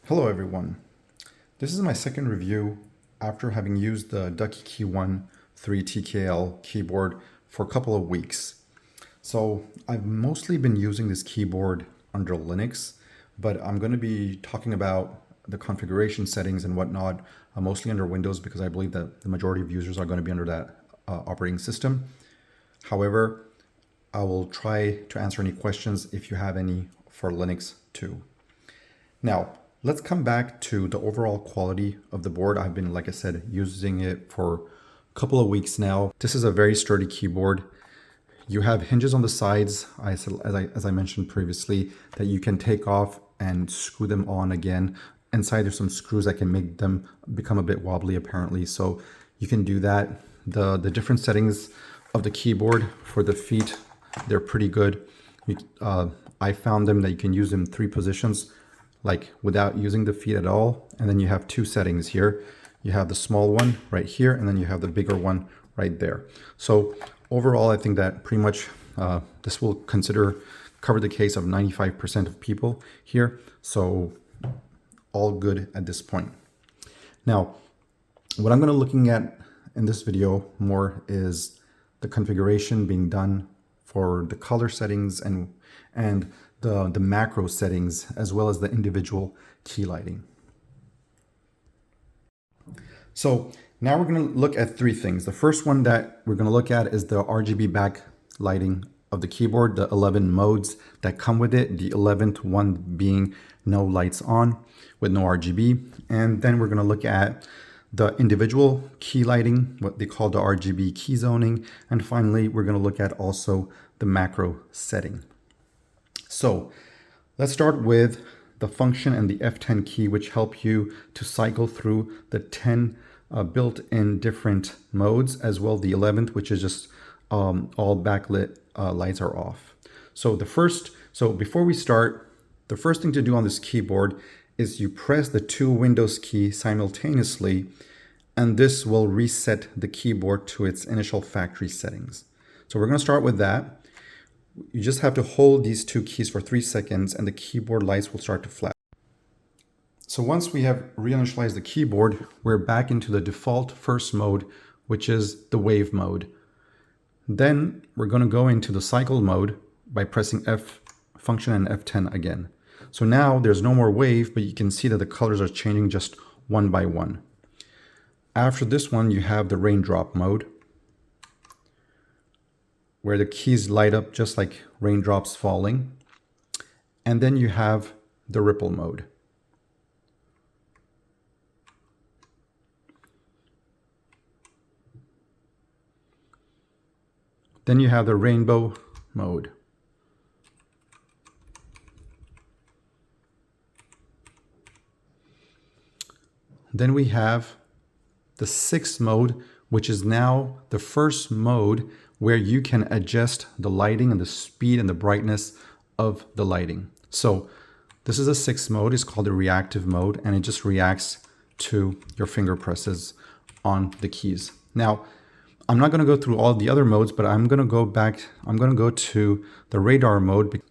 Hello everyone. This is my second review after having used the Ducky One 3 TKL keyboard for a couple of weeks. So I've mostly been using this keyboard under Linux, but I'm going to be talking about the configuration settings and whatnot, mostly under Windows because I believe that the majority of users are going to be under that operating system. However, I will try to answer any questions if you have any for Linux too. Now, let's come back to the overall quality of the board. I've been, like I said, using it for a couple of weeks now. This is a very sturdy keyboard. You have hinges on the sides, as I mentioned previously, that you can take off and screw them on again. Inside there's some screws that can make them become a bit wobbly apparently, so you can do that. The different settings of the keyboard for the feet, they're pretty good. I found them that you can use them 3 positions, like without using the feet at all. And then you have 2 settings here. You have the small one right here, and then you have the bigger one right there. So overall, I think that pretty much this will cover the case of 95% of people here. So all good at this point. Now, what I'm going to looking at in this video more is the configuration being done for the color settings and the macro settings, as well as the individual key lighting. So now we're going to look at 3 things. The first one that we're going to look at is the RGB backlighting of the keyboard, the 11 modes that come with it, the 11th one being no lights on with no RGB. And then we're going to look at the individual key lighting, what they call the RGB key zoning. And finally, we're going to look at also the macro setting. So let's start with the function and the F10 key, which help you to cycle through the 10 built-in different modes, as well the 11th, which is just all backlit lights are off. So before we start, the first thing to do on this keyboard is you press the 2 Windows keys simultaneously, and this will reset the keyboard to its initial factory settings. So we're going to start with that. You just have to hold these 2 keys for 3 seconds and the keyboard lights will start to flash. So once we have reinitialized the keyboard, we're back into the default first mode, which is the wave mode. Then we're going to go into the cycle mode by pressing F function and F10 again. So now there's no more wave, but you can see that the colors are changing just one by one. After this one, you have the raindrop mode, where the keys light up just like raindrops falling. And then you have the ripple mode. Then you have the rainbow mode. Then we have the 6th mode, which is now the first mode where you can adjust the lighting and the speed and the brightness of the lighting. So this is a 6th mode. It's called the reactive mode, and it just reacts to your finger presses on the keys. Now, I'm not going to go through all the other modes, but I'm going to go to the radar mode.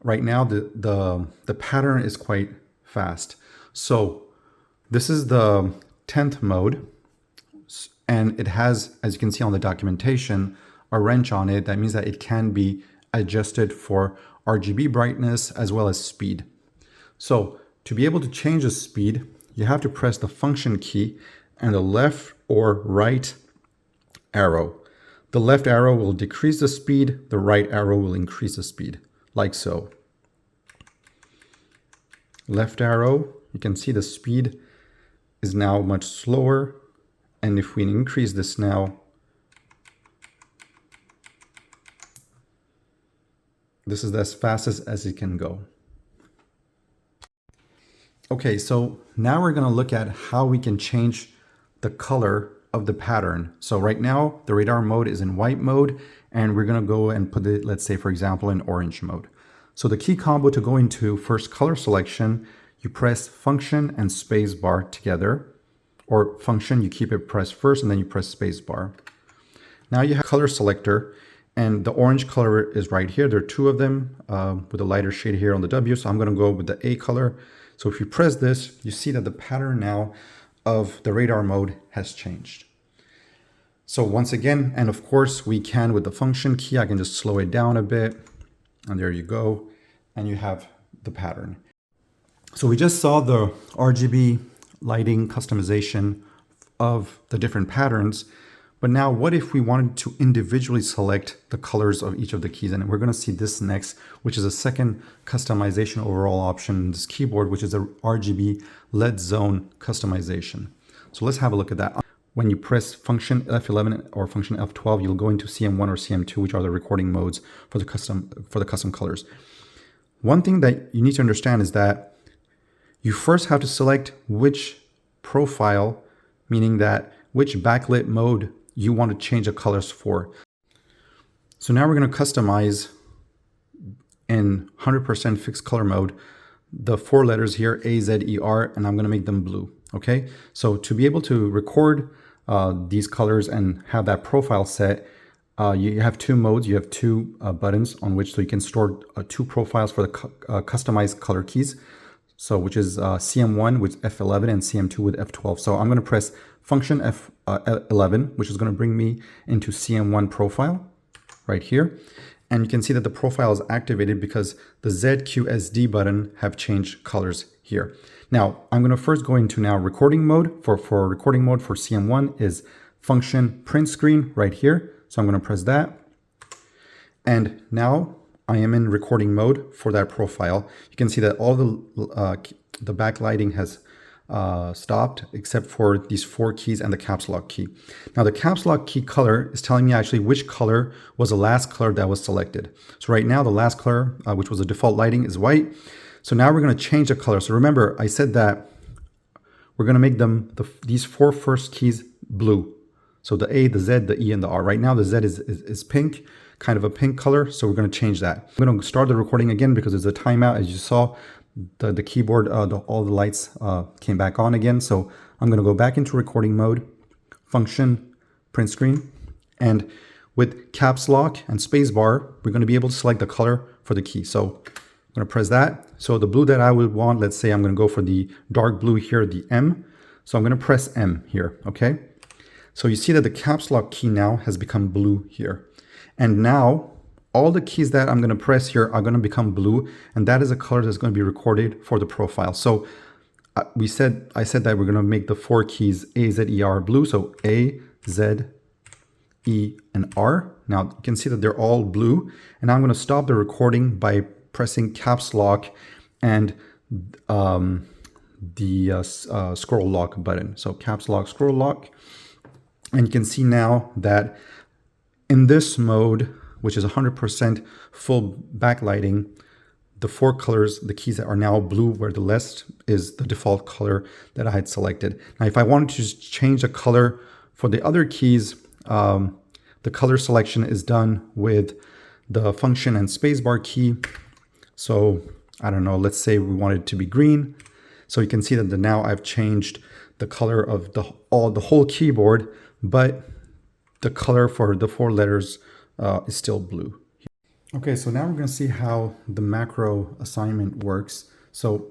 Right now, the pattern is quite fast. So this is the 10th mode. And it has, as you can see on the documentation, a wrench on it. That means that it can be adjusted for RGB brightness as well as speed. So to be able to change the speed, you have to press the function key and the left or right arrow. The left arrow will decrease the speed, the right arrow will increase the speed, like so. Left arrow, you can see the speed is now much slower. And if we increase this now, this is as fast as it can go. Okay, so now we're going to look at how we can change the color of the pattern. So right now, the radar mode is in white mode, and we're going to go and put it, let's say, for example, in orange mode. So the key combo to go into first color selection, you press function and space bar together. Or function, you keep it pressed first and then you press space bar. Now you have color selector, and the orange color is right here. There are 2 of them with a lighter shade here on the W. So I'm going to go with the A color. So if you press this, you see that the pattern now of the radar mode has changed. So once again, and of course we can with the function key, I can just slow it down a bit, and there you go, and you have the pattern. So we just saw the RGB lighting customization of the different patterns, but now what if we wanted to individually select the colors of each of the keys? And we're going to see this next, which is a second customization overall option in this keyboard, which is a RGB LED zone customization. So let's have a look at that. When you press function F11 or function F12, you'll go into CM1 or CM2, which are the recording modes for the custom colors. One thing that you need to understand is that you first have to select which profile, meaning that which backlit mode you want to change the colors for. So now we're going to customize in 100% fixed color mode the 4 letters here, A, Z, E, R, and I'm going to make them blue. Okay, so to be able to record these colors and have that profile set, you have 2 modes. You have 2 buttons on which so you can store 2 profiles for the customized color keys. So which is CM1 with F11 and CM2 with F12. So I'm going to press function F11, which is going to bring me into CM1 profile right here. And you can see that the profile is activated because the ZQSD button have changed colors here. Now, I'm going to first go into now recording mode. For recording mode for CM1 is function print screen right here. So I'm going to press that. And now I am in recording mode for that profile. You can see that all the backlighting has stopped except for these 4 keys and the caps lock key. Now the caps lock key color is telling me actually which color was the last color that was selected. So right now the last color, which was the default lighting, is white. So now we're going to change the color. So remember, I said that we're going to make them these 4 first keys blue. So the A, the Z, the E, and the R. Right now the Z is pink, kind of a pink color. So we're going to change that. I'm going to start the recording again because there's a timeout. As you saw, the keyboard, all the lights came back on again. So I'm going to go back into recording mode, function print screen, and with caps lock and space bar, we're going to be able to select the color for the key. So I'm going to press that. So the blue that I would want, let's say I'm going to go for the dark blue here, the M. So I'm going to press M here, okay? So you see that the caps lock key now has become blue here. And now all the keys that I'm going to press here are going to become blue, and that is a color that's going to be recorded for the profile. So I said that we're going to make the 4 keys A, Z, E, R blue. So A, Z, E, and R. Now you can see that they're all blue, and I'm going to stop the recording by pressing caps lock and the scroll lock button. So caps lock, scroll lock, and you can see now that in this mode, which is 100% full backlighting, the 4 colors, the keys that are now blue, where the rest is the default color that I had selected. Now, if I wanted to just change the color for the other keys, the color selection is done with the function and spacebar key. So I don't know, let's say we want it to be green. So you can see that now I've changed the color of the whole keyboard, but the color for the 4 letters is still blue. Okay, so now we're going to see how the macro assignment works. So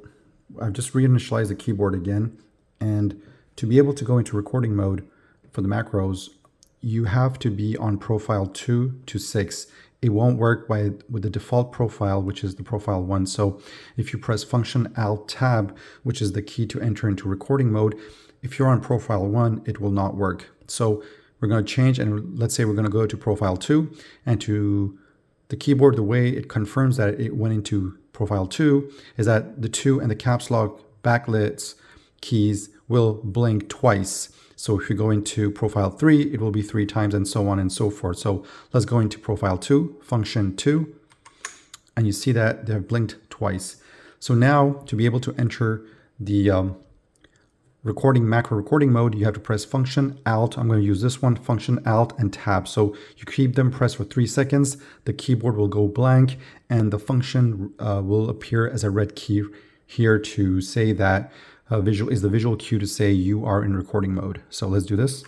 I've just reinitialized the keyboard again, and to be able to go into recording mode for the macros, you have to be on profile 2 to 6. It won't work with the default profile, which is the profile 1. So if you press function Alt Tab, which is the key to enter into recording mode, if you're on profile 1, it will not work. So we're going to change, and let's say we're going to go to profile 2, and to the keyboard, the way it confirms that it went into profile 2 is that the 2 and the caps lock backlits keys will blink twice. So if you go into profile 3, it will be 3 times, and so on and so forth. So let's go into profile 2, function 2, and you see that they have blinked twice. So now to be able to enter the macro recording mode, you have to press function Alt. I'm going to use this one, function Alt and Tab. So you keep them pressed for 3 seconds. The keyboard will go blank, and the function will appear as a red key here to say that the visual cue to say you are in recording mode. So let's do this.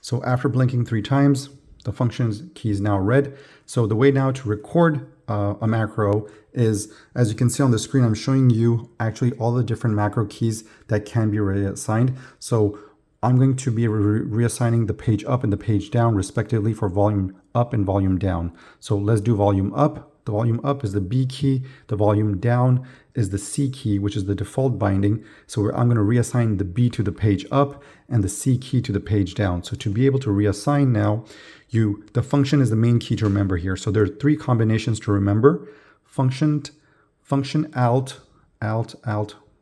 So after blinking 3 times, the functions key is now red. So the way now to record a macro is, as you can see on the screen, I'm showing you actually all the different macro keys that can be reassigned. So I'm going to be reassigning the page up and the page down respectively for volume up and volume down. So let's do volume up. The volume up is the B key. The volume down is the C key, which is the default binding. So I'm going to reassign the B to the page up and the C key to the page down. So to be able to reassign now, the function is the main key to remember here. So there are three combinations to remember. Function alt,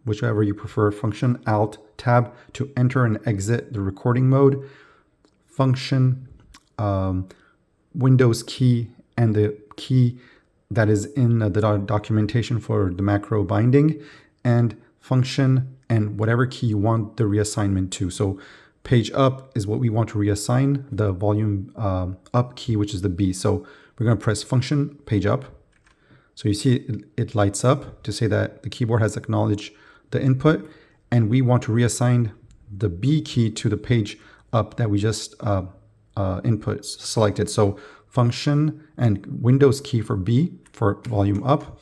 whichever you prefer. Function alt tab to enter and exit the recording mode. Function Windows key and the key that is in the documentation for the macro binding, and function and whatever key you want the reassignment to. So page up is what we want to reassign the volume up key, which is the B. So we're going to press function page up. So you see it lights up to say that the keyboard has acknowledged the input, and we want to reassign the B key to the page up that we just selected. So function and Windows key for B for volume up.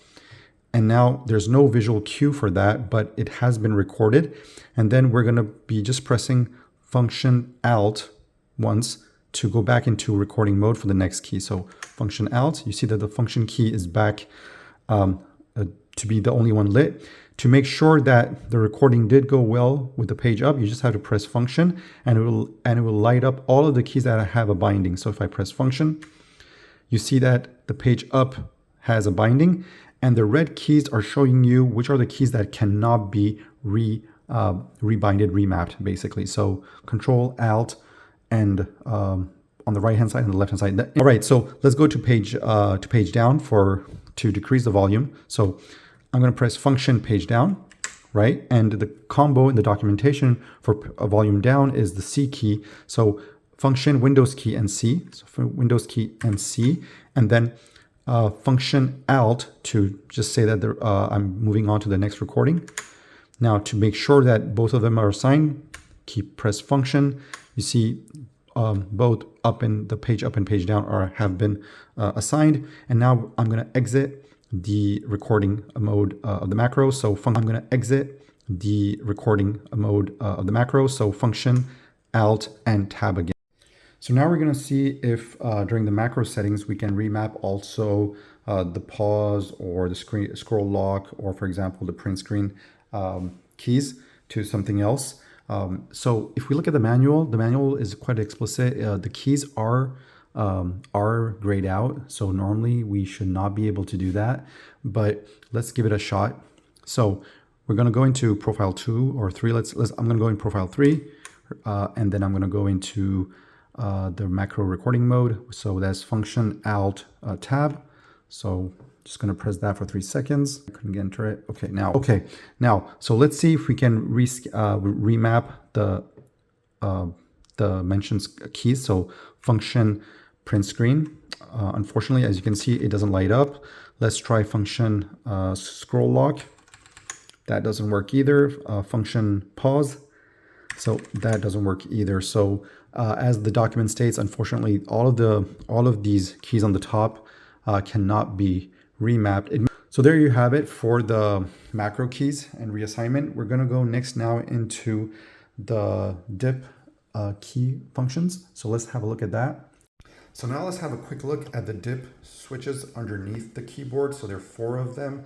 And now there's no visual cue for that, but it has been recorded. And then we're going to be just pressing function alt once to go back into recording mode for the next key. So function alt, you see that the function key is back to be the only one lit. To make sure that the recording did go well with the page up, you just have to press function, and it will light up all of the keys that have a binding. So if I press function, you see that the page up has a binding, and the red keys are showing you which are the keys that cannot be rebinded, remapped, basically. So Control Alt and on the right hand side and the left hand side. All right, so let's go to page down to decrease the volume. So I'm going to press function page down, right? And the combo in the documentation for a volume down is the C key. So function Windows key and C. So for Windows key and C, and then function alt to just say that I'm moving on to the next recording. Now to make sure that both of them are assigned, press function. You see both up and the page up and page down have been assigned. And now I'm going to exit the recording mode of the macro. So I'm going to exit the recording mode of the macro. So function alt and tab again. So now we're going to see if during the macro settings we can remap also the pause or the scroll lock, or for example the print screen keys to something else. So if we look at the manual is quite explicit. The keys are grayed out, so normally we should not be able to do that, but let's give it a shot. So we're going to go into profile 2 or 3. I'm going to go in profile 3, and then I'm going to go into the macro recording mode. So that's function alt tab. So just going to press that for 3 seconds. I couldn't enter it. Okay, now so let's see if we can remap the mentioned keys. So function print screen. Unfortunately, as you can see, it doesn't light up. Let's try function scroll lock. That doesn't work either. Function pause. So that doesn't work either. So as the document states, unfortunately, all of these keys on the top cannot be remapped. So there you have it for the macro keys and reassignment. We're going to go next now into the dip key functions. So let's have a look at that. So now let's have a quick look at the dip switches underneath the keyboard. So there are 4 of them.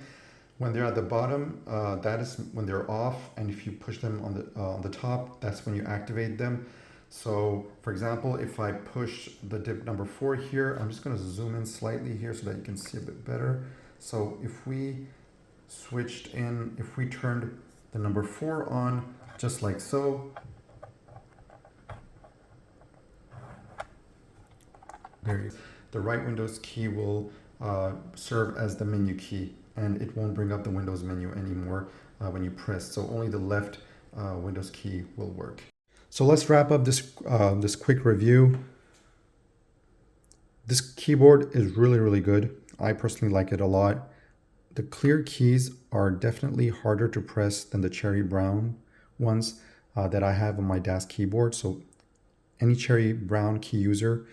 When they're at the bottom, that is when they're off, and if you push them on the top, that's when you activate them. So for example, if I push the dip number 4 here, I'm just going to zoom in slightly here so that you can see a bit better. So if we turned the number 4 on, just like so, the right Windows key will serve as the menu key, and it won't bring up the Windows menu anymore when you press. So only the left Windows key will work. So let's wrap up this quick review. This keyboard is really good. I personally like it a lot. The clear keys are definitely harder to press than the cherry brown ones that I have on my DAS keyboard. So any cherry brown key user,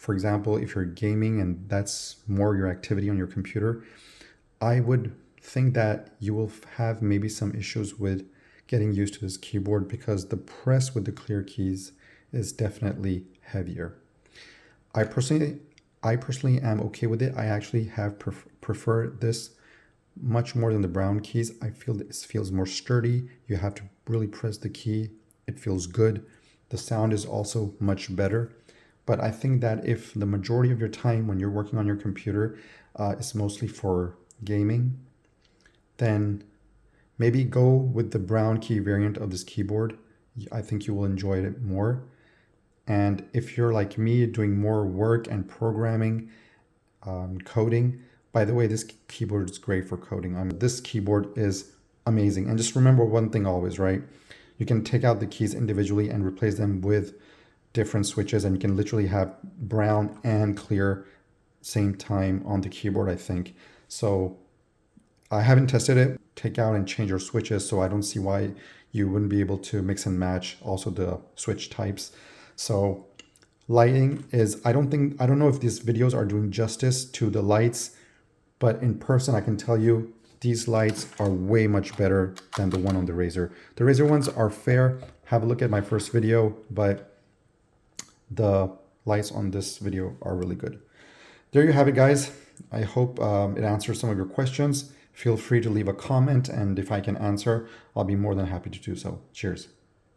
for example, if you're gaming and that's more your activity on your computer, I would think that you will have maybe some issues with getting used to this keyboard because the press with the clear keys is definitely heavier. I personally am okay with it. I actually have prefer this much more than the brown keys. I feel this feels more sturdy. You have to really press the key. It feels good. The sound is also much better. But I think that if the majority of your time when you're working on your computer is mostly for gaming, then maybe go with the brown key variant of this keyboard. I think you will enjoy it more. And if you're like me doing more work and programming, coding, by the way, this keyboard is great for coding. This keyboard is amazing. And just remember one thing always, right? You can take out the keys individually and replace them with different switches, and you can literally have brown and clear same time on the keyboard, I think. So I haven't tested it. Take out and change your switches, so I don't see why you wouldn't be able to mix and match also the switch types. So lighting is, I don't know if these videos are doing justice to the lights, but in person I can tell you these lights are way much better than the one on the Razer. The Razer ones are fair. Have a look at my first video, but the lights on this video are really good. There you have it, guys. I hope it answers some of your questions. Feel free to leave a comment, and if I can answer, I'll be more than happy to do so. Cheers.